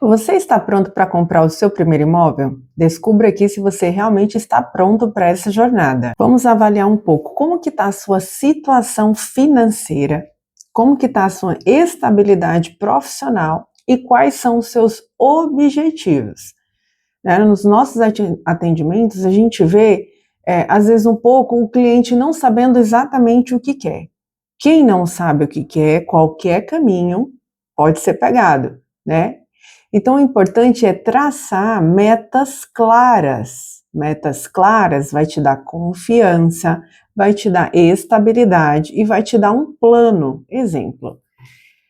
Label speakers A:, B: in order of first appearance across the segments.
A: Você está pronto para comprar o seu primeiro imóvel? Descubra aqui se você realmente está pronto para essa jornada. Vamos avaliar um pouco como que está a sua situação financeira, como que está a sua estabilidade profissional e quais são os seus objetivos. Nos nossos atendimentos, a gente vê, às vezes, um pouco o cliente não sabendo exatamente o que quer. Quem não sabe o que quer, qualquer caminho pode ser pegado, né? Então, o importante é traçar metas claras. Metas claras vai te dar confiança, vai te dar estabilidade e vai te dar um plano. Exemplo,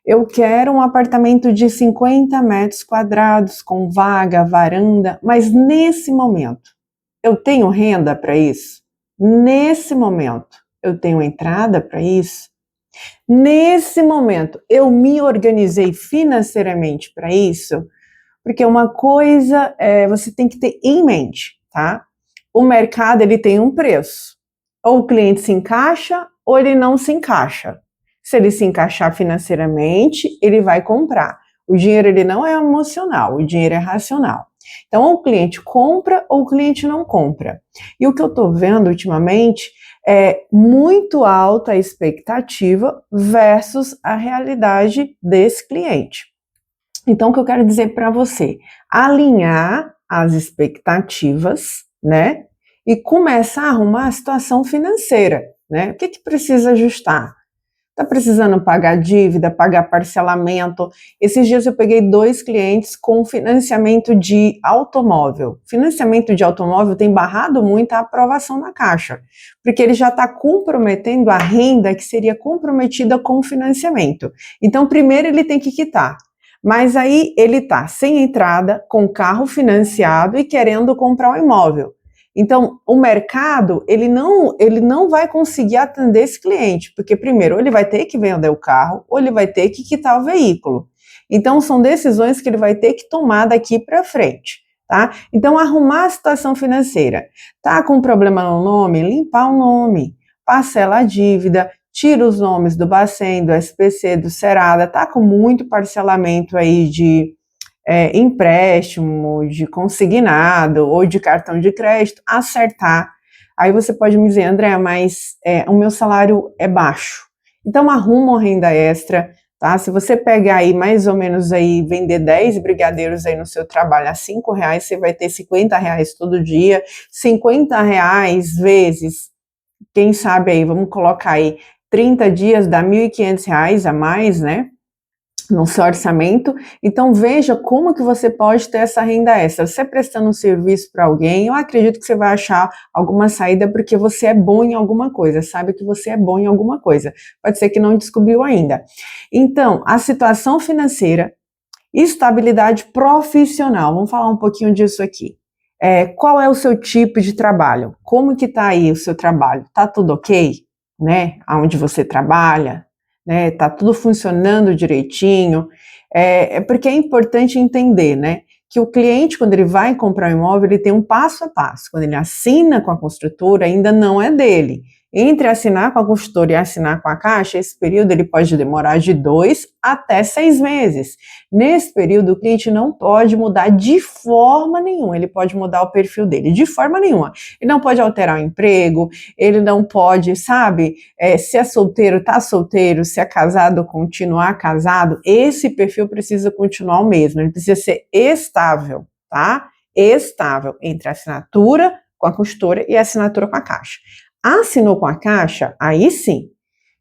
A: eu quero um apartamento de 50 metros quadrados, com vaga, varanda, mas nesse momento, eu tenho renda para isso? Nesse momento, eu tenho entrada para isso? Nesse momento, eu me organizei financeiramente para isso? Porque uma coisa você tem que ter em mente, tá? O mercado ele tem um preço. Ou o cliente se encaixa ou ele não se encaixa. Se ele se encaixar financeiramente, ele vai comprar. O dinheiro ele não é emocional, o dinheiro é racional. Então, ou o cliente compra ou o cliente não compra. E o que eu estou vendo ultimamente é muito alta a expectativa versus a realidade desse cliente. Então, o que eu quero dizer para você? Alinhar as expectativas, né? E começar a arrumar a situação financeira, né? O que precisa ajustar? Tá precisando pagar dívida, pagar parcelamento? Esses dias eu peguei 2 clientes com financiamento de automóvel. Financiamento de automóvel tem barrado muito a aprovação na Caixa, porque ele já está comprometendo a renda que seria comprometida com o financiamento. Então, primeiro ele tem que quitar. Mas aí ele está sem entrada, com carro financiado e querendo comprar um imóvel. Então, o mercado, ele não vai conseguir atender esse cliente, porque primeiro, ou ele vai ter que vender o carro, ou ele vai ter que quitar o veículo. Então, são decisões que ele vai ter que tomar daqui para frente, tá? Então, arrumar a situação financeira. Tá com problema no nome? Limpar o nome, parcela a dívida, tira os nomes do Bacen, do SPC, do Serasa, tá com muito parcelamento aí de empréstimo, de consignado ou de cartão de crédito, acertar. Aí você pode me dizer, André, mas o meu salário é baixo. Então arruma uma renda extra, tá? Se você pegar aí mais ou menos aí, vender 10 brigadeiros aí no seu trabalho a R$5, você vai ter R$50 todo dia. R$50 vezes, quem sabe aí, vamos colocar aí 30 dias, dá R$1.500 a mais, né? No seu orçamento. Então veja como que você pode ter essa renda extra. Você prestando um serviço para alguém, eu acredito que você vai achar alguma saída porque você é bom em alguma coisa, sabe que você é bom em alguma coisa. Pode ser que não descobriu ainda. Então, a situação financeira, estabilidade profissional, vamos falar um pouquinho disso aqui. Qual é o seu tipo de trabalho? Como que tá aí o seu trabalho? Tá tudo ok? Né? Aonde você trabalha? Né, tá tudo funcionando direitinho, porque é importante entender, né, que o cliente, quando ele vai comprar um imóvel, ele tem um passo a passo. Quando ele assina com a construtora, ainda não é dele. Entre assinar com a construtora e assinar com a Caixa, esse período ele pode demorar de 2 até 6 meses. Nesse período, o cliente não pode mudar de forma nenhuma, ele pode mudar o perfil dele, de forma nenhuma. Ele não pode alterar o emprego, ele não pode, sabe, se é solteiro, tá solteiro, se é casado, continuar casado. Esse perfil precisa continuar o mesmo, ele precisa ser estável, tá? Estável entre a assinatura com a construtora e a assinatura com a Caixa. Assinou com a Caixa, aí sim.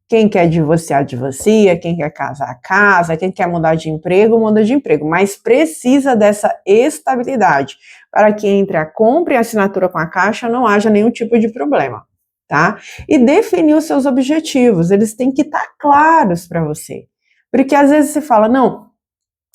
A: Quem quer divorciar, divorcia, quem quer casar, casa, quem quer mudar de emprego, muda de emprego, mas precisa dessa estabilidade para que entre a compra e a assinatura com a Caixa não haja nenhum tipo de problema, tá? E definir os seus objetivos, eles têm que estar claros para você, porque às vezes você fala, não,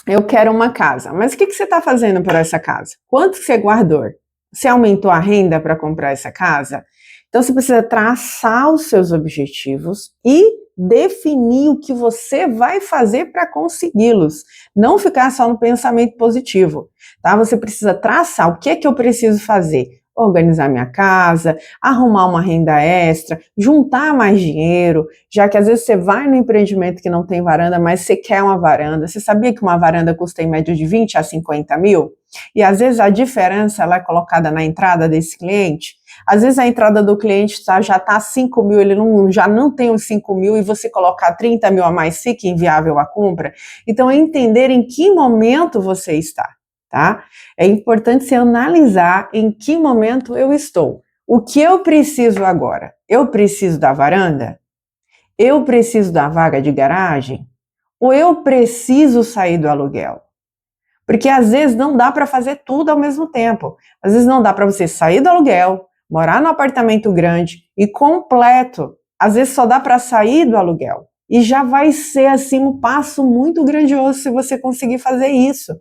A: eu quero uma casa, mas o que você está fazendo por essa casa? Quanto você guardou? Você aumentou a renda para comprar essa casa? Então, você precisa traçar os seus objetivos e definir o que você vai fazer para consegui-los. Não ficar só no pensamento positivo, tá? Você precisa traçar o que é que eu preciso fazer. organizar minha casa, arrumar uma renda extra, juntar mais dinheiro, já que às vezes você vai no empreendimento que não tem varanda, mas você quer uma varanda. Você sabia que uma varanda custa em média de 20 a 50 mil? E às vezes a diferença ela é colocada na entrada desse cliente. Às vezes a entrada do cliente já está 5 mil, ele já não tem os 5 mil e você colocar 30 mil a mais fica inviável a compra. Então é entender em que momento você está. Tá? É importante você analisar em que momento eu estou. O que eu preciso agora? Eu preciso da varanda? Eu preciso da vaga de garagem? Ou eu preciso sair do aluguel? Porque às vezes não dá para fazer tudo ao mesmo tempo. Às vezes não dá para você sair do aluguel, morar num apartamento grande e completo. Às vezes só dá para sair do aluguel. E já vai ser assim um passo muito grandioso se você conseguir fazer isso.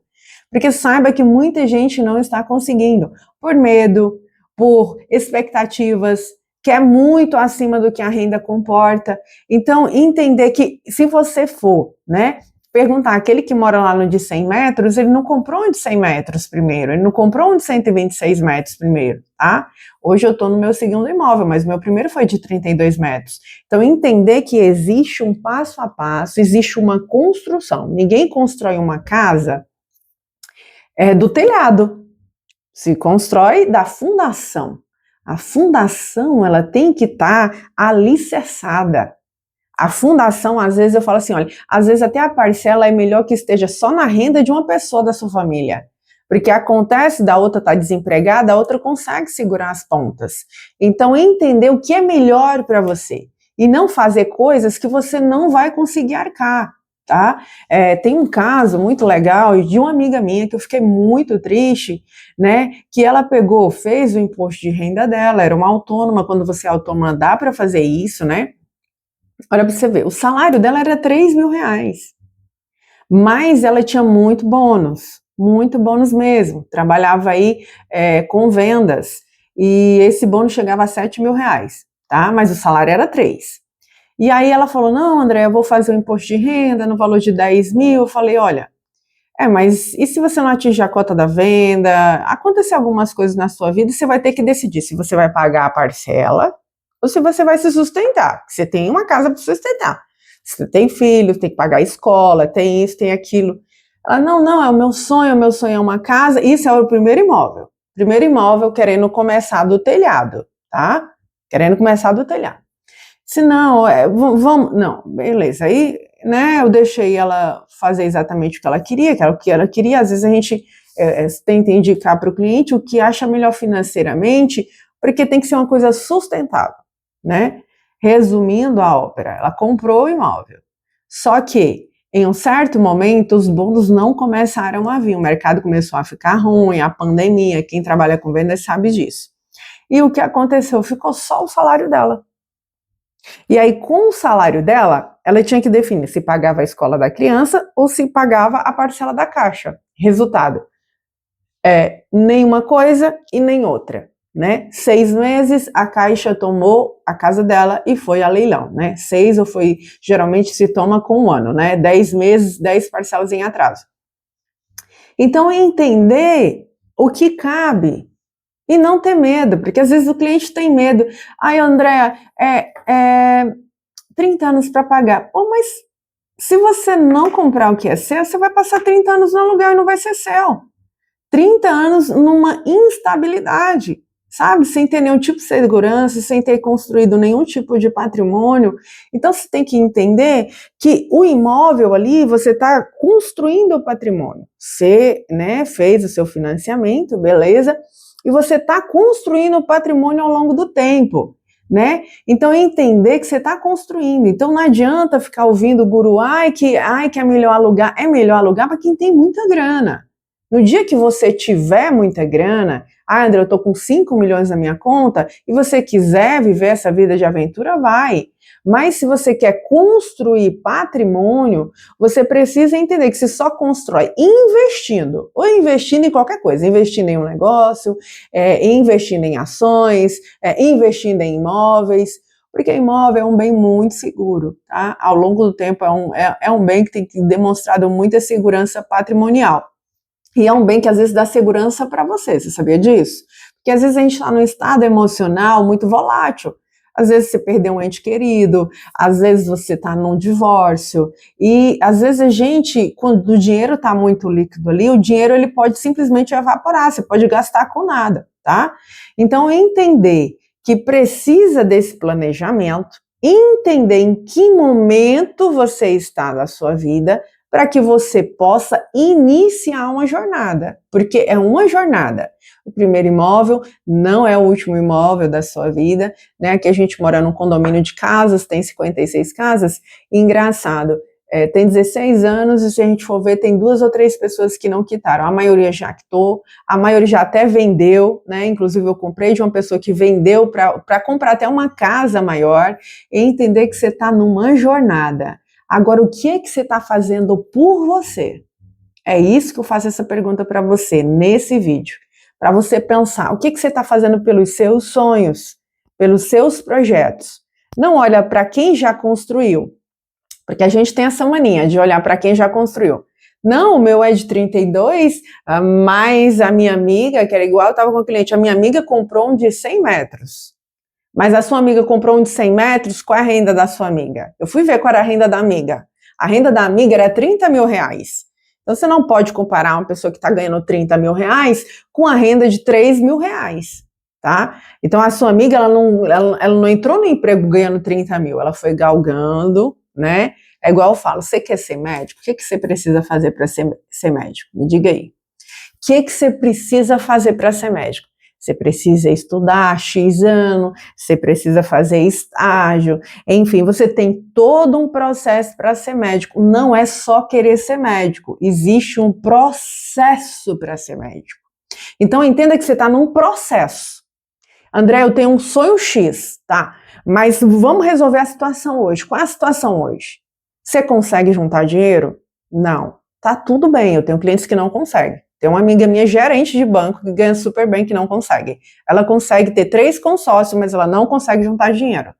A: Porque saiba que muita gente não está conseguindo, por medo, por expectativas, que é muito acima do que a renda comporta. Então, entender que se você for, né, perguntar, aquele que mora lá no de 100 metros, ele não comprou um de 100 metros primeiro, ele não comprou um de 126 metros primeiro, tá? Hoje eu estou no meu segundo imóvel, mas o meu primeiro foi de 32 metros. Então, entender que existe um passo a passo, existe uma construção. Ninguém constrói uma casa do telhado, se constrói da fundação. A fundação, ela tem que estar alicerçada. A fundação, às vezes eu falo assim, olha, às vezes até a parcela é melhor que esteja só na renda de uma pessoa da sua família. Porque acontece da outra estar desempregada, a outra consegue segurar as pontas. Então, entender o que é melhor para você. E não fazer coisas que você não vai conseguir arcar. Tá? Tem um caso muito legal de uma amiga minha que eu fiquei muito triste, né? Que ela pegou, fez o imposto de renda dela, era uma autônoma, quando você é autônoma dá para fazer isso, né? Olha para você ver, o salário dela era 3 mil reais, mas ela tinha muito bônus mesmo, trabalhava aí com vendas, e esse bônus chegava a 7 mil reais, tá? Mas o salário era 3. E aí ela falou, não, André, eu vou fazer o imposto de renda no valor de 10 mil. Eu falei, olha, mas e se você não atingir a cota da venda? Acontecer algumas coisas na sua vida, você vai ter que decidir se você vai pagar a parcela ou se você vai se sustentar. Você tem uma casa para sustentar. Você tem filhos, tem que pagar a escola, tem isso, tem aquilo. Ela, não, é o meu sonho é uma casa. Isso é o primeiro imóvel. Primeiro imóvel querendo começar do telhado, tá? Querendo começar do telhado. Se não, vamos, não, beleza, aí, né, eu deixei ela fazer exatamente o que ela queria, que era o que ela queria. Às vezes a gente tenta indicar para o cliente o que acha melhor financeiramente, porque tem que ser uma coisa sustentável, né? Resumindo a ópera, ela comprou o imóvel, só que em um certo momento os bônus não começaram a vir, o mercado começou a ficar ruim, a pandemia, quem trabalha com vendas sabe disso. E o que aconteceu? Ficou só o salário dela. E aí, com o salário dela, ela tinha que definir se pagava a escola da criança ou se pagava a parcela da caixa. Resultado, nenhuma coisa e nem outra, né? 6 meses, a Caixa tomou a casa dela e foi a leilão, né? 6 ou foi, geralmente se toma com 1 ano, né? 10 meses, 10 parcelas em atraso. Então, entender o que cabe. E não ter medo, porque às vezes o cliente tem medo. Ai, Andréa, 30 anos para pagar. Pô, mas se você não comprar o que é seu, você vai passar 30 anos no aluguel e não vai ser seu. 30 anos numa instabilidade, sabe? Sem ter nenhum tipo de segurança, sem ter construído nenhum tipo de patrimônio. Então, você tem que entender que o imóvel ali, você está construindo o patrimônio. Você, né, fez o seu financiamento, beleza? E você está construindo o patrimônio ao longo do tempo, né? Então, entender que você está construindo. Então, não adianta ficar ouvindo o guru, que é melhor alugar para quem tem muita grana. No dia que você tiver muita grana, André, eu estou com 5 milhões na minha conta, e você quiser viver essa vida de aventura, vai. Mas se você quer construir patrimônio, você precisa entender que se só constrói investindo, ou investindo em qualquer coisa, investindo em um negócio, investindo em ações, investindo em imóveis, porque imóvel é um bem muito seguro, tá? Ao longo do tempo é um bem que tem demonstrado muita segurança patrimonial. E é um bem que às vezes dá segurança para você sabia disso? Porque às vezes a gente está num estado emocional muito volátil. Às vezes você perdeu um ente querido, às vezes você está num divórcio, e às vezes a gente, quando o dinheiro está muito líquido ali, o dinheiro ele pode simplesmente evaporar, você pode gastar com nada, tá? Então, entender que precisa desse planejamento, entender em que momento você está na sua vida, para que você possa iniciar uma jornada, porque é uma jornada. O primeiro imóvel não é o último imóvel da sua vida, né? Aqui a gente mora num condomínio de casas, tem 56 casas, e engraçado, tem 16 anos e se a gente for ver, tem 2 ou 3 pessoas que não quitaram, a maioria já quitou, a maioria já até vendeu, né? Inclusive eu comprei de uma pessoa que vendeu para comprar até uma casa maior, e entender que você está numa jornada. Agora, o que é que você está fazendo por você? É isso que eu faço essa pergunta para você nesse vídeo. Para você pensar, o que você está fazendo pelos seus sonhos, pelos seus projetos. Não olha para quem já construiu, porque a gente tem essa mania de olhar para quem já construiu. Não, o meu é de 32, mas a minha amiga, que era igual, eu estava com o cliente, a minha amiga comprou um de 100 metros. Mas a sua amiga comprou um de 100 metros, qual é a renda da sua amiga? Eu fui ver qual era a renda da amiga. A renda da amiga era 30 mil reais. Então você não pode comparar uma pessoa que está ganhando 30 mil reais com a renda de 3 mil reais, tá? Então a sua amiga, ela não entrou no emprego ganhando 30 mil, ela foi galgando, né? É igual eu falo, você quer ser médico? O que você precisa fazer para ser médico? Me diga aí. O que você precisa fazer para ser médico? Você precisa estudar X ano, você precisa fazer estágio, enfim, você tem todo um processo para ser médico. Não é só querer ser médico, existe um processo para ser médico. Então, entenda que você está num processo. André, eu tenho um sonho X, tá? Mas vamos resolver a situação hoje. Qual é a situação hoje? Você consegue juntar dinheiro? Não. Tá tudo bem, eu tenho clientes que não conseguem. Tem uma amiga minha, gerente de banco, que ganha super bem, que não consegue. Ela consegue ter 3 consórcios, mas ela não consegue juntar dinheiro.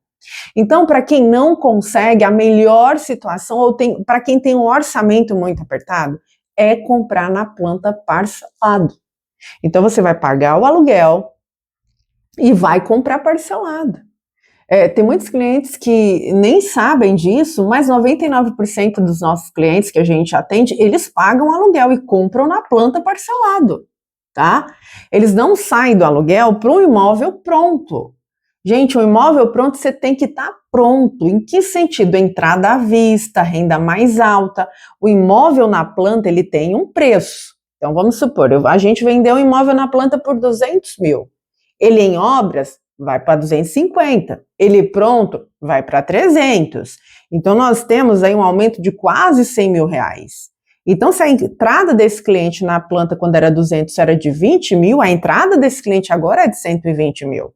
A: Então, para quem não consegue, a melhor situação, ou para quem tem um orçamento muito apertado, é comprar na planta parcelado. Então, você vai pagar o aluguel e vai comprar parcelado. Tem muitos clientes que nem sabem disso, mas 99% dos nossos clientes que a gente atende, eles pagam aluguel e compram na planta parcelado, tá? Eles não saem do aluguel para um imóvel pronto. Gente, o imóvel pronto você tem que estar pronto. Em que sentido? Entrada à vista, renda mais alta. O imóvel na planta, ele tem um preço. Então, vamos supor, a gente vendeu um imóvel na planta por 200 mil. Ele em obras vai para 250, ele pronto vai para 300. Então, nós temos aí um aumento de quase 100 mil reais. Então, se a entrada desse cliente na planta quando era 200 era de 20 mil, a entrada desse cliente agora é de 120 mil.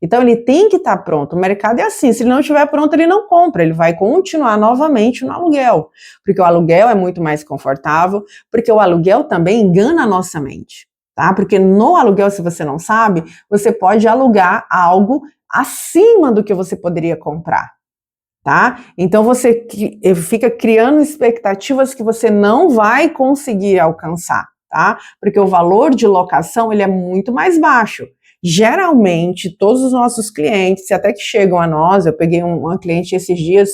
A: Então, ele tem que estar pronto. O mercado é assim, se ele não estiver pronto, ele não compra, ele vai continuar novamente no aluguel, porque o aluguel é muito mais confortável, porque o aluguel também engana a nossa mente. Tá? Porque no aluguel, se você não sabe, você pode alugar algo acima do que você poderia comprar, tá? Então você fica criando expectativas que você não vai conseguir alcançar, tá? Porque o valor de locação, ele é muito mais baixo. Geralmente, todos os nossos clientes, até que chegam a nós, eu peguei uma cliente esses dias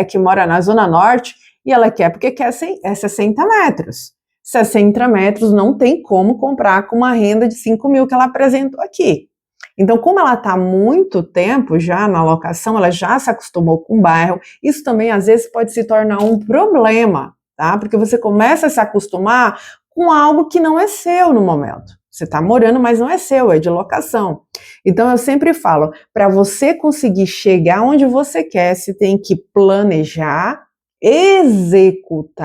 A: que mora na Zona Norte, e ela quer, porque quer 60 metros. 60 metros não tem como comprar com uma renda de 5 mil que ela apresentou aqui. Então, como ela está há muito tempo já na locação, ela já se acostumou com o bairro, isso também às vezes pode se tornar um problema, tá? Porque você começa a se acostumar com algo que não é seu no momento. Você está morando, mas não é seu, é de locação. Então, eu sempre falo, para você conseguir chegar onde você quer, você tem que planejar, executar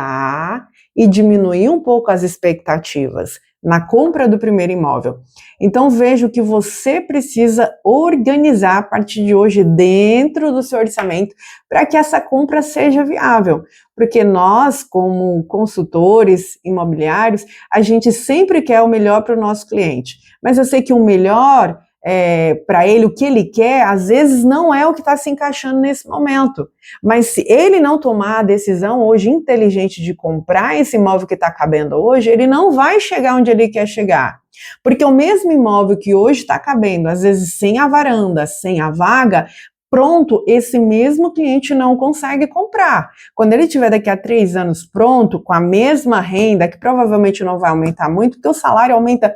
A: e diminuir um pouco as expectativas na compra do primeiro imóvel. Então, veja o que você precisa organizar a partir de hoje dentro do seu orçamento para que essa compra seja viável. Porque nós, como consultores imobiliários, a gente sempre quer o melhor para o nosso cliente. Mas eu sei que o melhor para ele, o que ele quer, às vezes não é o que está se encaixando nesse momento. Mas se ele não tomar a decisão hoje inteligente de comprar esse imóvel que está cabendo hoje, ele não vai chegar onde ele quer chegar. Porque o mesmo imóvel que hoje está cabendo, às vezes sem a varanda, sem a vaga, pronto, esse mesmo cliente não consegue comprar. Quando ele tiver daqui a 3 anos pronto, com a mesma renda, que provavelmente não vai aumentar muito, porque o salário aumenta R$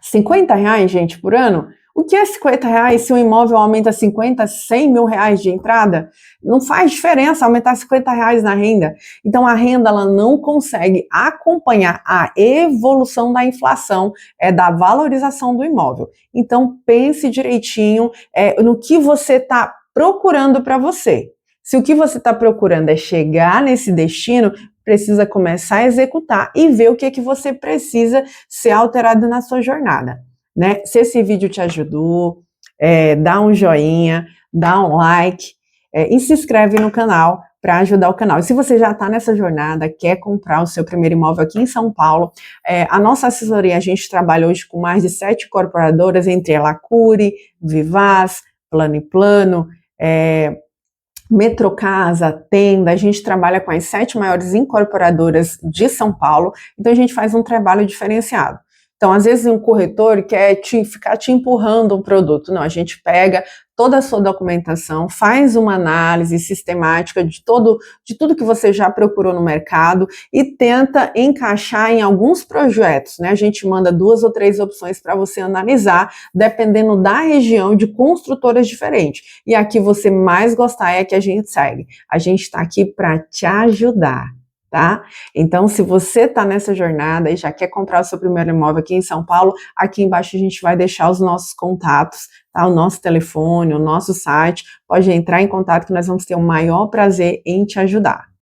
A: 50, gente, por ano. O que é R$ 50 se o imóvel aumenta 50, 100 mil reais de entrada? Não faz diferença aumentar R$ 50 na renda. Então, a renda ela não consegue acompanhar a evolução da inflação, da valorização do imóvel. Então, pense direitinho no que você está procurando para você. Se o que você está procurando é chegar nesse destino, precisa começar a executar e ver o que é que você precisa ser alterado na sua jornada, né? Se esse vídeo te ajudou, dá um joinha, dá um like e se inscreve no canal para ajudar o canal. E se você já está nessa jornada, quer comprar o seu primeiro imóvel aqui em São Paulo, a nossa assessoria, a gente trabalha hoje com mais de 7 incorporadoras, entre a Lacure, Vivaz, Plano e Plano, Metrocasa, Tenda, a gente trabalha com as 7 maiores incorporadoras de São Paulo, então a gente faz um trabalho diferenciado. Então, às vezes, um corretor quer ficar te empurrando um produto. Não, a gente pega toda a sua documentação, faz uma análise sistemática de tudo que você já procurou no mercado e tenta encaixar em alguns projetos, né? A gente manda 2 ou 3 opções para você analisar, dependendo da região, de construtoras diferentes. E a que você mais gostar é a que a gente segue. A gente está aqui para te ajudar. Tá? Então, se você está nessa jornada e já quer comprar o seu primeiro imóvel aqui em São Paulo, aqui embaixo a gente vai deixar os nossos contatos, tá? O nosso telefone, o nosso site, pode entrar em contato que nós vamos ter o maior prazer em te ajudar.